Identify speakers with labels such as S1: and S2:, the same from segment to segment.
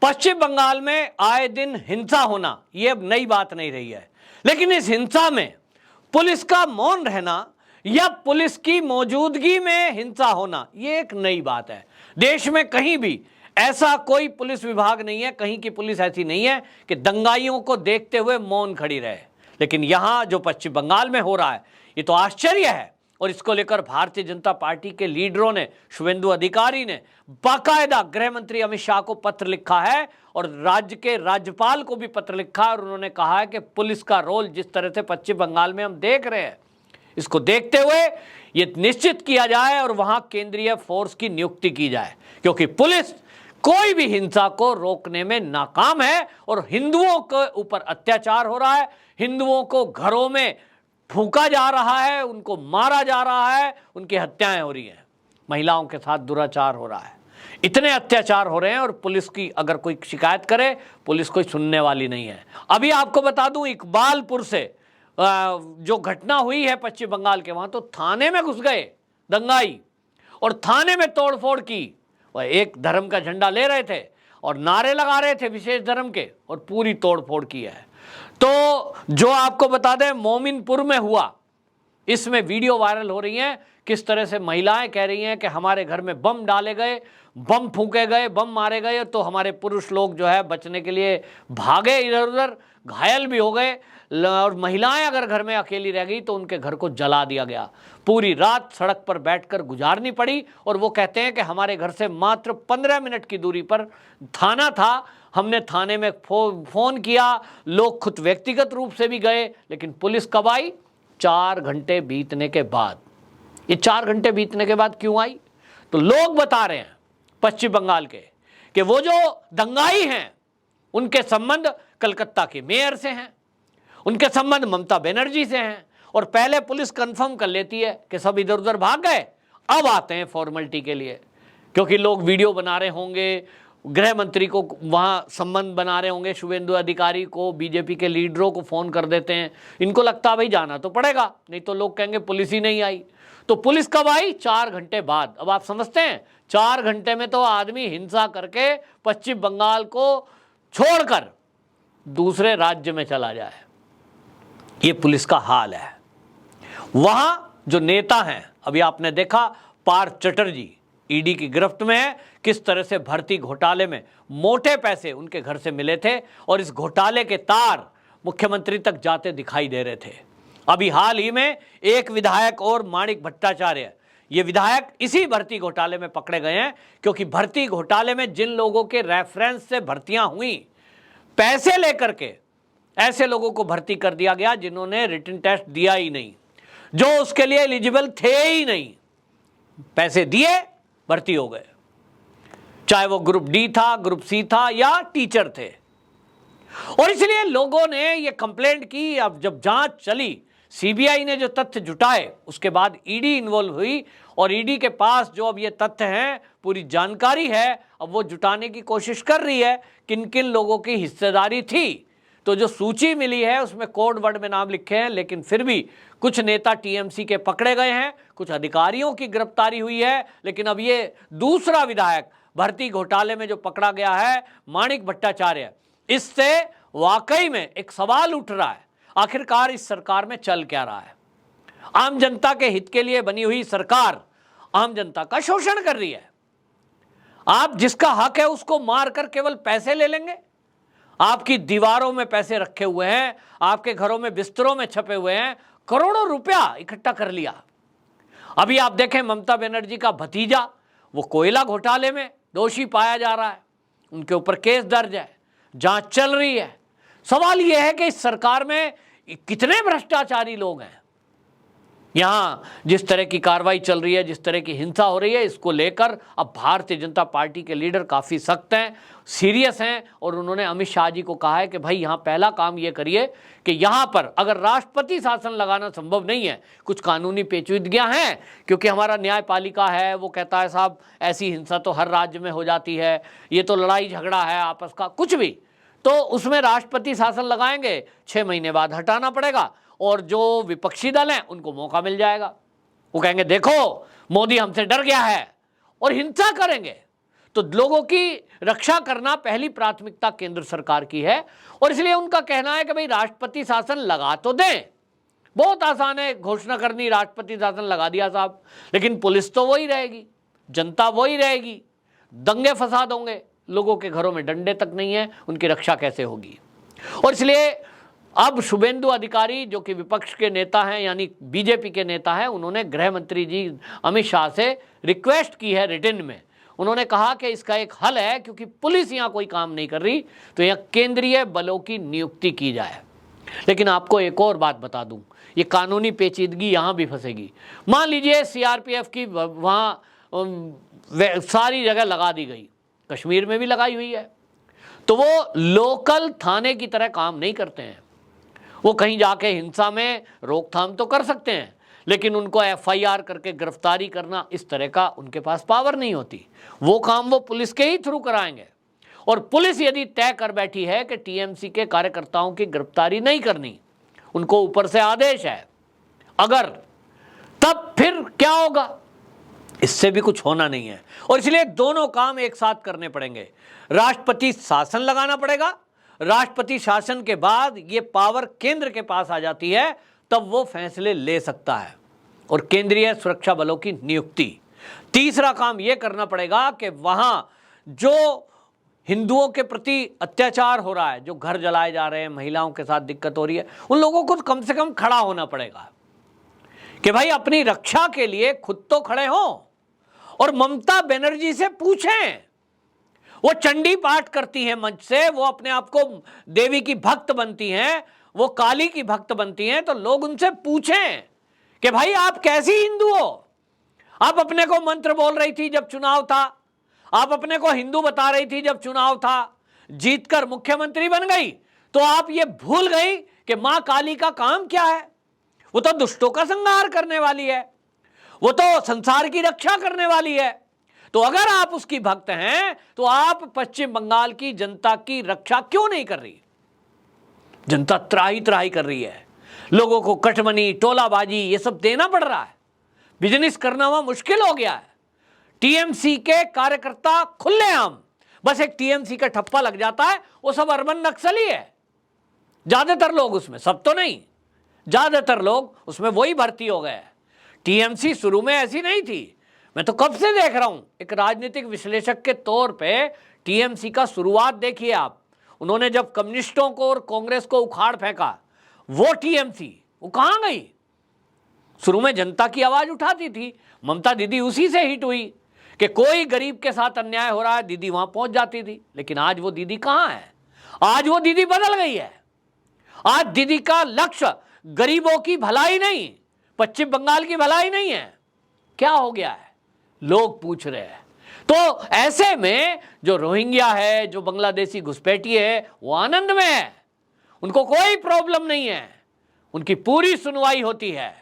S1: पश्चिम बंगाल में आए दिन हिंसा होना यह अब नई बात नहीं रही है, लेकिन इस हिंसा में पुलिस का मौन रहना या पुलिस की मौजूदगी में हिंसा होना यह एक नई बात है। देश में कहीं भी ऐसा कोई पुलिस विभाग नहीं है, कहीं की पुलिस ऐसी नहीं है कि दंगाइयों को देखते हुए मौन खड़ी रहे। लेकिन यहां जो पश्चिम बंगाल में हो रहा है ये तो आश्चर्य है, और इसको लेकर भारतीय जनता पार्टी के लीडरों ने, शुवेंदु अधिकारी ने बाकायदा गृह मंत्री अमित शाह को पत्र लिखा है और राज्य के राज्यपाल को भी पत्र लिखा है, और उन्होंने कहा है कि पुलिस का रोल जिस तरह से पश्चिम बंगाल में हम देख रहे हैं, इसको देखते हुए ये निश्चित किया जाए और वहां केंद्रीय फोर्स की नियुक्ति की जाए, क्योंकि पुलिस कोई भी हिंसा को रोकने में नाकाम है और हिंदुओं के ऊपर अत्याचार हो रहा है, हिंदुओं को घरों में फूंका जा रहा है, उनको मारा जा रहा है, उनकी हत्याएं हो रही हैं, महिलाओं के साथ दुराचार हो रहा है, इतने अत्याचार हो रहे हैं और पुलिस की अगर कोई शिकायत करे पुलिस कोई सुनने वाली नहीं है। अभी आपको बता दूं, इकबालपुर से जो घटना हुई है पश्चिम बंगाल के, वहां तो थाने में घुस गए दंगाई और थाने में तोड़फोड़ की। वह एक धर्म का झंडा ले रहे थे और नारे लगा रहे थे विशेष धर्म के, और पूरी तोड़फोड़ की है। तो जो आपको बता दें मोमिनपुर में हुआ, इसमें वीडियो वायरल हो रही हैं, किस तरह से महिलाएं कह रही हैं कि हमारे घर में बम डाले गए, बम फूके गए, बम मारे गए, तो हमारे पुरुष लोग जो है बचने के लिए भागे इधर उधर, घायल भी हो गए, और महिलाएं अगर घर में अकेली रह गई तो उनके घर को जला दिया गया, पूरी रात सड़क पर बैठकर गुजारनी पड़ी। और वो कहते हैं कि हमारे घर से मात्र 15 मिनट की दूरी पर थाना था, हमने थाने में फोन किया, लोग खुद व्यक्तिगत रूप से भी गए, लेकिन पुलिस कब आई? 4 घंटे बीतने के बाद। ये 4 घंटे बीतने के बाद क्यों आई? तो लोग बता रहे हैं पश्चिम बंगाल के कि वो जो दंगाई हैं उनके संबंध कलकत्ता के मेयर से हैं, उनके संबंध ममता बनर्जी से हैं, और पहले पुलिस कंफर्म कर लेती है कि सब इधर उधर भाग गए, अब आते हैं फॉर्मेलिटी के लिए, क्योंकि लोग वीडियो बना रहे होंगे, गृह मंत्री को वहां संबंध बना रहे होंगे, शुवेंदु अधिकारी को, बीजेपी के लीडरों को फोन कर देते हैं, इनको लगता है भाई जाना तो पड़ेगा, नहीं तो लोग कहेंगे पुलिस ही नहीं आई। तो पुलिस कब आई? 4 घंटे बाद। अब आप समझते हैं 4 घंटे में तो आदमी हिंसा करके पश्चिम बंगाल को छोड़कर दूसरे राज्य में चला जाए, ये पुलिस का हाल है। वहां जो नेता हैं, अभी आपने देखा पार्थ चटर्जी ईडी की गिरफ्त में है, किस तरह से भर्ती घोटाले में मोटे पैसे उनके घर से मिले थे और इस घोटाले के तार मुख्यमंत्री तक जाते दिखाई दे रहे थे। अभी हाल ही में एक विधायक और माणिक भट्टाचार्य, ये विधायक इसी भर्ती घोटाले में पकड़े गए हैं, क्योंकि भर्ती घोटाले में जिन लोगों के रेफरेंस से भर्तियां हुई, पैसे लेकर के ऐसे लोगों को भर्ती कर दिया गया जिन्होंने रिटन टेस्ट दिया ही नहीं, जो उसके लिए एलिजिबल थे ही नहीं, पैसे दिए भर्ती हो गए, चाहे वो ग्रुप डी था, ग्रुप सी था या टीचर थे। और इसलिए लोगों ने ये कंप्लेंट की। अब जब जांच चली, सीबीआई ने जो तथ्य जुटाए, उसके बाद ईडी इन्वॉल्व हुई और ईडी के पास जो अब ये तथ्य हैं, पूरी जानकारी है, अब वो जुटाने की कोशिश कर रही है किन किन लोगों की हिस्सेदारी थी। तो जो सूची मिली है उसमें कोड वर्ड में नाम लिखे हैं, लेकिन फिर भी कुछ नेता टीएमसी के पकड़े गए हैं, कुछ अधिकारियों की गिरफ्तारी हुई है। लेकिन अब ये दूसरा विधायक भर्ती घोटाले में जो पकड़ा गया है, माणिक भट्टाचार्य, इससे वाकई में एक सवाल उठ रहा है, आखिरकार इस सरकार में चल क्या रहा है? आम जनता के हित के लिए बनी हुई सरकार आम जनता का शोषण कर रही है। आप जिसका हक है उसको मारकर केवल पैसे ले लेंगे। आपकी दीवारों में पैसे रखे हुए हैं, आपके घरों में बिस्तरों में छपे हुए हैं, करोड़ों रुपया इकट्ठा कर लिया। अभी आप देखें ममता बनर्जी का भतीजा, वो कोयला घोटाले में दोषी पाया जा रहा है, उनके ऊपर केस दर्ज है, जांच चल रही है। सवाल यह है कि इस सरकार में कितने भ्रष्टाचारी लोग हैं। यहां जिस तरह की कार्रवाई चल रही है, जिस तरह की हिंसा हो रही है, इसको लेकर अब भारतीय जनता पार्टी के लीडर काफ़ी सख्त हैं, सीरियस हैं, और उन्होंने अमित शाह जी को कहा है कि भाई यहाँ पहला काम ये करिए कि यहाँ पर अगर राष्ट्रपति शासन लगाना संभव नहीं है, कुछ कानूनी पेचीदगियाँ हैं, क्योंकि हमारा न्यायपालिका है, वो कहता है साहब ऐसी हिंसा तो हर राज्य में हो जाती है, ये तो लड़ाई झगड़ा है आपस का, कुछ भी, तो उसमें राष्ट्रपति शासन लगाएंगे, 6 महीने बाद हटाना पड़ेगा, और जो विपक्षी दल हैं उनको मौका मिल जाएगा। वो कहेंगे देखो मोदी हमसे डर गया है, और हिंसा करेंगे। तो लोगों की रक्षा करना पहली प्राथमिकता केंद्र सरकार की है। और इसलिए उनका कहना है कि भाई राष्ट्रपति शासन लगा तो दें, बहुत आसान है घोषणा करनी, राष्ट्रपति शासन लगा दिया साहब, लेकिन पुलिस तो वही रहेगी, जनता वही रहेगी, दंगे फसाद होंगे, लोगों के घरों में डंडे तक नहीं है, उनकी रक्षा कैसे होगी। और इसलिए अब शुभेंदु अधिकारी जो कि विपक्ष के नेता हैं, यानी बीजेपी के नेता हैं, उन्होंने गृह मंत्री जी अमित शाह से रिक्वेस्ट की है रिटन में। उन्होंने कहा कि इसका एक हल है, क्योंकि पुलिस यहाँ कोई काम नहीं कर रही, तो यहाँ केंद्रीय बलों की नियुक्ति की जाए। लेकिन आपको एक और बात बता दूं, ये कानूनी पेचीदगी यहाँ भी फंसेगी। मान लीजिए सीआरपीएफ की वहाँ सारी जगह लगा दी गई, कश्मीर में भी लगाई हुई है, तो वो लोकल थाने की तरह काम नहीं करते हैं। वो कहीं जाके हिंसा में रोकथाम तो कर सकते हैं, लेकिन उनको एफआईआर करके गिरफ्तारी करना, इस तरह का उनके पास पावर नहीं होती। वो काम वो पुलिस के ही थ्रू कराएंगे। और पुलिस यदि तय कर बैठी है कि टीएमसी के कार्यकर्ताओं की गिरफ्तारी नहीं करनी, उनको ऊपर से आदेश है, अगर, तब फिर क्या होगा? इससे भी कुछ होना नहीं है। और इसलिए दोनों काम एक साथ करने पड़ेंगे। राष्ट्रपति शासन लगाना पड़ेगा, राष्ट्रपति शासन के बाद ये पावर केंद्र के पास आ जाती है, तब वो फैसले ले सकता है। और केंद्रीय सुरक्षा बलों की नियुक्ति। तीसरा काम ये करना पड़ेगा कि वहां जो हिंदुओं के प्रति अत्याचार हो रहा है, जो घर जलाए जा रहे हैं, महिलाओं के साथ दिक्कत हो रही है, उन लोगों को कम से कम खड़ा होना पड़ेगा कि भाई अपनी रक्षा के लिए खुद तो खड़े हों। और ममता बनर्जी से पूछें, वो चंडी पाठ करती हैं मंच से, वो अपने आप को देवी की भक्त बनती हैं, वो काली की भक्त बनती हैं, तो लोग उनसे पूछें कि भाई आप कैसी हिंदू हो? आप अपने को मंत्र बोल रही थी जब चुनाव था, आप अपने को हिंदू बता रही थी जब चुनाव था, जीतकर मुख्यमंत्री बन गई तो आप ये भूल गई कि मां काली का काम क्या है? वो तो दुष्टों का संहार करने वाली है, वो तो संसार की रक्षा करने वाली है। तो अगर आप उसकी भक्त हैं तो आप पश्चिम बंगाल की जनता की रक्षा क्यों नहीं कर रही? जनता त्राही त्राही कर रही है, लोगों को कटमनी, टोलाबाजी, ये सब देना पड़ रहा है, बिजनेस करना वहां मुश्किल हो गया है। टीएमसी के कार्यकर्ता खुलेआम, बस एक टीएमसी का ठप्पा लग जाता है, वो सब अर्बन नक्सली है। ज्यादातर लोग उसमें, सब तो नहीं, ज्यादातर लोग उसमें वही भर्ती हो गए। टीएमसी शुरू में ऐसी नहीं थी, मैं तो कब से देख रहा हूं। एक राजनीतिक विश्लेषक के तौर पे टीएमसी का शुरुआत देखिए आप। उन्होंने जब कम्युनिस्टों को और कांग्रेस को उखाड़ फेंका, वो टीएमसी वो कहां गई? शुरू में जनता की आवाज उठाती थी, ममता दीदी उसी से हिट हुई कि कोई गरीब के साथ अन्याय हो रहा है, दीदी वहां पहुंच जाती थी। लेकिन आज वो दीदी कहां है? आज वो दीदी बदल गई है। आज दीदी का लक्ष्य गरीबों की भलाई नहीं, पश्चिम बंगाल की भलाई नहीं है। क्या हो गया है? लोग पूछ रहे हैं। तो ऐसे में जो रोहिंग्या है, जो बांग्लादेशी घुसपैठी है, वो आनंद में है, उनको कोई प्रॉब्लम नहीं है, उनकी पूरी सुनवाई होती है।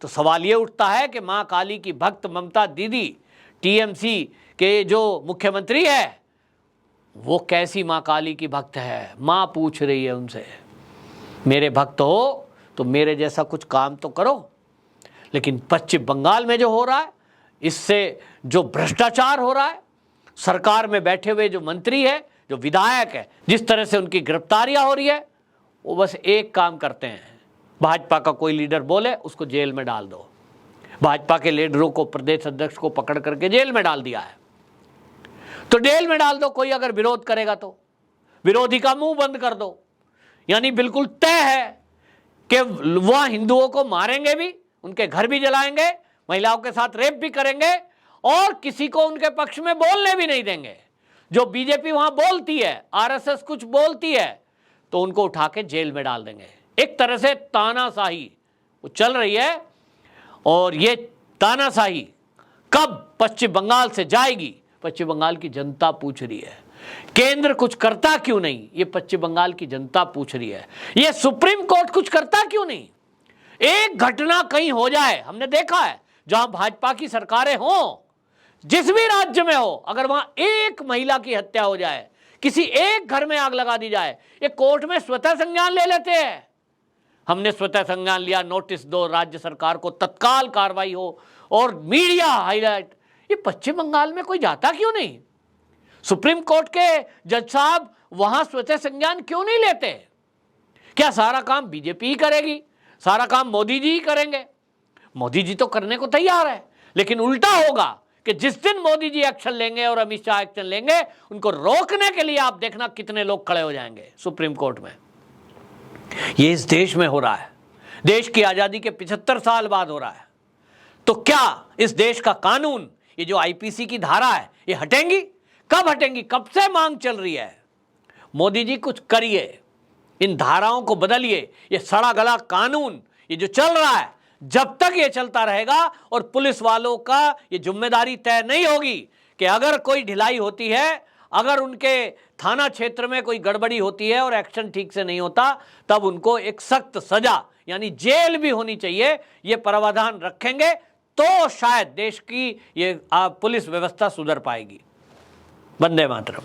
S1: तो सवाल ये उठता है कि मां काली की भक्त ममता दीदी, टीएमसी के जो मुख्यमंत्री है, वो कैसी मां काली की भक्त है? मां पूछ रही है उनसे, मेरे भक्त हो तो मेरे जैसा कुछ काम तो करो। लेकिन पश्चिम बंगाल में जो हो रहा है, इससे जो भ्रष्टाचार हो रहा है, सरकार में बैठे हुए जो मंत्री है, जो विधायक है, जिस तरह से उनकी गिरफ्तारियां हो रही है, वो बस एक काम करते हैं, भाजपा का कोई लीडर बोले उसको जेल में डाल दो। भाजपा के लीडरों को, प्रदेश अध्यक्ष को पकड़ करके जेल में डाल दिया है, तो जेल में डाल दो। कोई अगर विरोध करेगा तो विरोधी का मुंह बंद कर दो। यानी बिल्कुल तय है कि वह हिंदुओं को मारेंगे भी, उनके घर भी जलाएंगे, महिलाओं के साथ रेप भी करेंगे, और किसी को उनके पक्ष में बोलने भी नहीं देंगे। जो बीजेपी वहां बोलती है, आरएसएस कुछ बोलती है, तो उनको उठा के जेल में डाल देंगे। एक तरह से तानाशाही वो चल रही है। और ये तानाशाही कब पश्चिम बंगाल से जाएगी, पश्चिम बंगाल की जनता पूछ रही है। केंद्र कुछ करता क्यों नहीं, ये पश्चिम बंगाल की जनता पूछ रही है। ये सुप्रीम कोर्ट कुछ करता क्यों नहीं? एक घटना कहीं हो जाए, हमने देखा है जहां भाजपा की सरकारें हों, जिस भी राज्य में हो, अगर वहां एक महिला की हत्या हो जाए, किसी एक घर में आग लगा दी जाए, ये कोर्ट में स्वतः संज्ञान ले लेते हैं। हमने स्वतः संज्ञान लिया, नोटिस दो राज्य सरकार को, तत्काल कार्रवाई हो और मीडिया हाईलाइट। ये पश्चिम बंगाल में कोई जाता क्यों नहीं? सुप्रीम कोर्ट के जज साहब वहां स्वतः संज्ञान क्यों नहीं लेते? क्या सारा काम बीजेपी ही करेगी, सारा काम मोदी जी ही करेंगे? मोदी जी तो करने को तैयार है, लेकिन उल्टा होगा कि जिस दिन मोदी जी एक्शन लेंगे और अमित शाह एक्शन लेंगे, उनको रोकने के लिए आप देखना कितने लोग खड़े हो जाएंगे सुप्रीम कोर्ट में। ये इस देश में हो रहा है, देश की आजादी के 75 साल बाद हो रहा है। तो क्या इस देश का कानून, ये जो आईपीसी की धारा है, ये हटेंगी? कब हटेंगी? कब से मांग चल रही है। मोदी जी कुछ करिए, इन धाराओं को बदलिए। ये सड़ा गला कानून ये जो चल रहा है, जब तक ये चलता रहेगा और पुलिस वालों का ये जिम्मेदारी तय नहीं होगी कि अगर कोई ढिलाई होती है, अगर उनके थाना क्षेत्र में कोई गड़बड़ी होती है और एक्शन ठीक से नहीं होता, तब उनको एक सख्त सजा यानी जेल भी होनी चाहिए, ये प्रावधान रखेंगे तो शायद देश की ये पुलिस व्यवस्था सुधर पाएगी। वंदे मातरम।